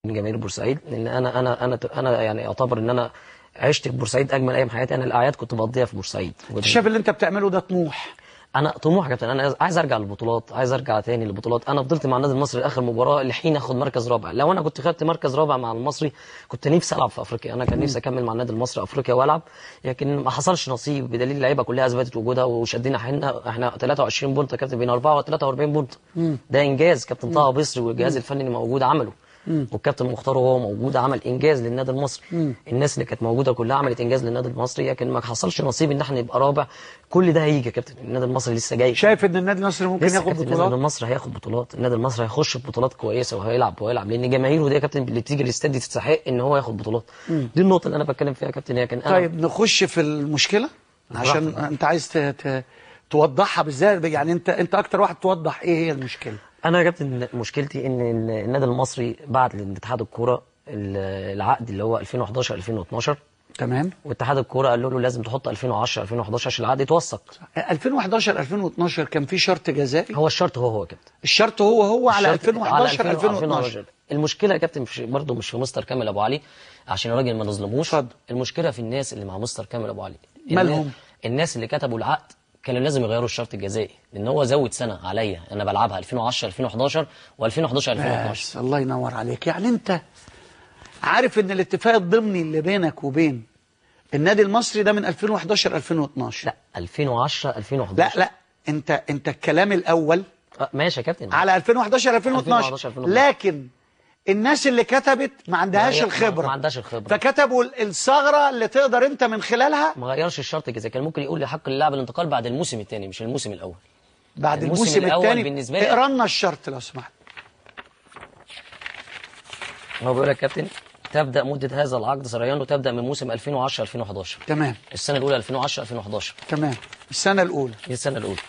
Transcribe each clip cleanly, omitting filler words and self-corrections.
من جماهير بورسعيد، لان انا يعني اعتبر ان انا عشت في بورسعيد اجمل ايام حياتي. انا الاعياد كنت بقضيها في بورسعيد. انت شايف اللي انت بتعمله ده طموح؟ انا طموح يا كابتن، انا عايز ارجع للبطولات، عايز ارجع تاني للبطولات. انا فضلت مع النادي المصري لاخر مباراه لحين اخد مركز رابع. لو انا كنت خدت مركز رابع مع المصري كنت نفسي العب في افريقيا. انا كان نفسي اكمل مع النادي المصري افريقيا والعب، لكن ما حصلش نصيب بدليل اللعيبه كلها اثبتت وجودها وشدينا حيلنا. احنا 23 بونت يا كابتن بين 4 و43 بونت. ده انجاز كابتن طه بصري والجهاز الفني اللي موجود عمله، والكابتن مختار وهو موجود عمل انجاز للنادي المصري. الناس اللي كانت موجوده كلها عملت انجاز للنادي المصري، لكن ما حصلش نصيب ان احنا نبقى رابع. كل ده هيجي يا كابتن، النادي المصري لسه جاي. شايف ان النادي المصري ممكن ياخد بطولات؟ النادي المصري هياخد بطولات، النادي المصري هيخش في بطولات كويسه وهيلعب لان جماهيره دي يا كابتن اللي تيجي الاستاد دي تستحق ان هو ياخد بطولات. دي النقطه اللي انا بتكلم فيها يا كابتن. لكن طيب نخش في المشكله عشان انت عايز توضحها بالذات، يعني انت اكتر واحد توضح ايه هي المشكله. انا يا كابتن مشكلتي ان النادي المصري بعت لاتحاد الكوره العقد اللي هو 2011 2012. تمام. واتحاد الكوره قال له لازم تحط 2010 2011 عشان العقد يتوثق. 2011 2012 كان في شرط جزائي؟ هو الشرط هو يا كابتن، الشرط هو على 2011 2012. المشكله يا كابتن برضه مش في مستر كامل ابو علي عشان الراجل ما نظلموش. المشكله في الناس اللي مع مستر كامل ابو علي. مالهم؟ الناس اللي كتبوا العقد كانوا لازم يغيروا الشرط الجزائي، لان هو زود سنه عليا. انا بلعبها 2010 2011 و2011 2012. الله ينور عليك. يعني انت عارف ان الاتفاق الضمني اللي بينك وبين النادي المصري ده من 2011 2012؟ لا 2010 2011. لا انت الكلام الاول ماشي يا كابتن على 2011 2012. لكن الناس اللي كتبت ما عندهاش الخبره، ما عندهاش الخبره، فكتبوا الثغره اللي تقدر انت من خلالها. ما غيرش الشرط الجزائي. كان ممكن يقول لي حق اللاعب الانتقال بعد الموسم الثاني مش الموسم الاول. بعد الموسم الثاني بالنسبه لي. اقرا لنا الشرط لو سمحت. هو بيقول لك كابتن تبدا مده هذا العقد سريانه تبدا من موسم 2010 2011. تمام. السنه الاولى 2010 2011. تمام. السنه الاولى. السنه الاولى.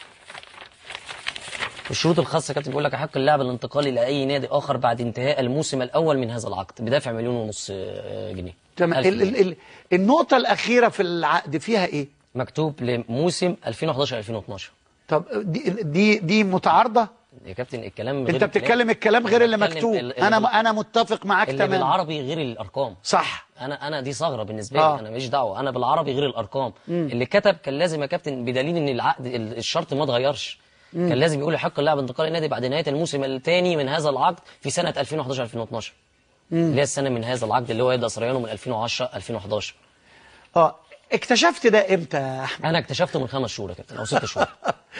الشروط الخاصه كابتن بيقول لك حق اللاعب الانتقالي لاي نادي اخر بعد انتهاء الموسم الاول من هذا العقد بدافع 1.5 مليون جنيه. تمام. النقطه الاخيره في العقد فيها ايه؟ مكتوب لموسم 2011 2012. طب دي متعارضه يا كابتن؟ الكلام غير انت بتتكلم الكلام غير اللي مكتوب. انا متفق معاك تماما. اللي بالعربي غير الارقام. صح. انا دي ثغره بالنسبه لي. انا ماليش دعوه، انا بالعربي غير الارقام. اللي كتب كان لازم يا كابتن بدليل ان العقد الشرط ما اتغيرش. كان لازم يقول يحق اللاعب انتقال النادي بعد نهايه الموسم الثاني من هذا العقد في سنه 2011 2012. اللي هي السنه من هذا العقد اللي هو يبدا سريانه من 2010 2011. اكتشفت ده امتى يا احمد؟ انا اكتشفته من 5 شهور يا كابتن او 6 شهور.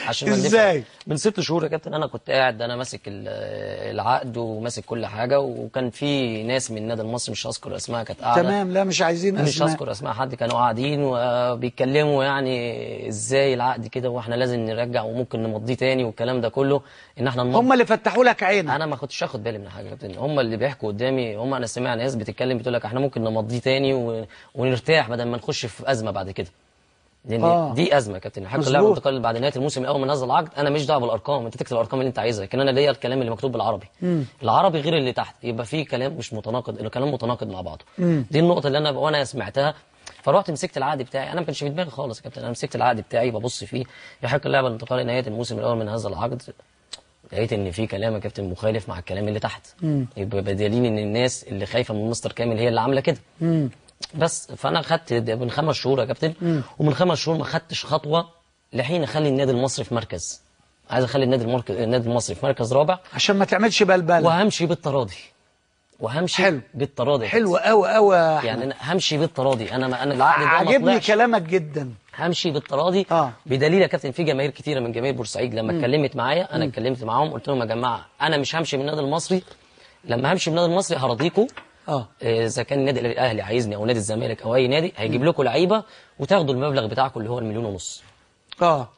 عشان ازاي؟ من 6 شهور يا كابتن. انا كنت قاعد انا ماسك العقد وماسك كل حاجه، وكان في ناس من النادي المصري مش هذكر اسماء كانت قاعده. تمام. لا مش عايزين اسماء. مش هذكر اسماء حد. كانوا قاعدين وبيتكلموا يعني ازاي العقد كده واحنا لازم نرجع وممكن نمضيه تاني والكلام ده كله. ان احنا هم اللي فتحوا لك عينك. انا ما كنتش اخد بالي من حاجه يا كابتن. هم اللي بيحكوا قدامي. انا سمعت ناس بتتكلم بتقول لك احنا ممكن نمضيه تاني ونرتاح بدل ما نخش في ازمه بعد كده. لان دي ازمه يا كابتن. حق اللاعب الانتقال بعد نهايه الموسم الاول من هذا العقد. انا مش دعوه بالارقام، انت تكتب الارقام اللي انت عايزها، لكن انا ليا الكلام اللي مكتوب بالعربي. العربي غير اللي تحت، يبقى في كلام مش متناقض، الكلام متناقض مع بعضه. دي النقطه اللي وانا سمعتها. فروحت مسكت العقد بتاعي. انا ما كانش في دماغي خالص يا كابتن. انا مسكت العقد بتاعي ببص فيه يحق اللاعب الانتقال نهايه الموسم الاول من هذا العقد. لقيت ان في كلام يا كابتن مخالف مع الكلام اللي تحت. يبقى بدليل ان الناس اللي خايفه من مستر كامل هي اللي عامله كده. بس فانا خدت من 5 شهور يا كابتن. ومن 5 شهور ما خدتش خطوه لحين اخلي النادي المصري في مركز. عايز اخلي النادي المصري في مركز رابع عشان ما تعملش بلبله. وهمشي بالتراضي. بالتراضي. حلو قوي يعني انا همشي بالتراضي. انا العقد ده عجبني كلامك جدا. همشي بالتراضي. بدليل يا كابتن في جماهير كتيره من جماهير بورسعيد لما اتكلمت معايا انا اتكلمت معاهم قلت لهم يا جماعه انا مش همشي من النادي المصري. لما همشي من النادي المصري هرضيكم. اذا كان النادي الاهلي عايزني او نادي الزمالك او اي نادي هيجيب لكم لعيبه وتاخدوا المبلغ بتاعكم اللي هو 1.5 مليون.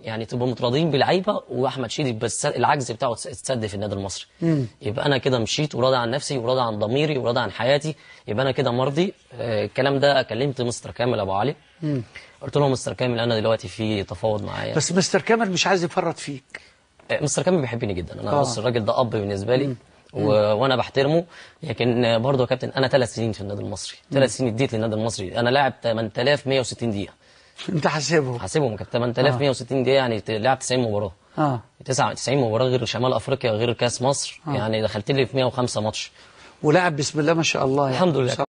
يعني تبقوا متراضيين بلعيبه واحمد شيدي بس العجز بتاعه اتسد في النادي المصري. يبقى انا كده مشيت وراضي عن نفسي وراضي عن ضميري وراضي عن حياتي. يبقى انا كده مرضي. الكلام ده كلمت مستر كامل ابو علي. قلت له مستر كامل انا دلوقتي في تفاوض معايا. بس مستر كامل مش عايز يفرط فيك. مستر كامل بيحبني جدا. انا بص الراجل ده اب بالنسبه لي. وانا بحترمه. لكن برضه يا كابتن انا 3 سنين في النادي المصري. 3 سنين اديت للنادي المصري. انا لاعب 8160 دقيقه. انت حاسبهم كانت 8160 دقيقه يعني لعب 90 مباراه. 90 مباراه غير شمال افريقيا غير كاس مصر. يعني دخلت لي في 105 ماتش. ولاعب بسم الله ما شاء الله يعني. الحمد لله.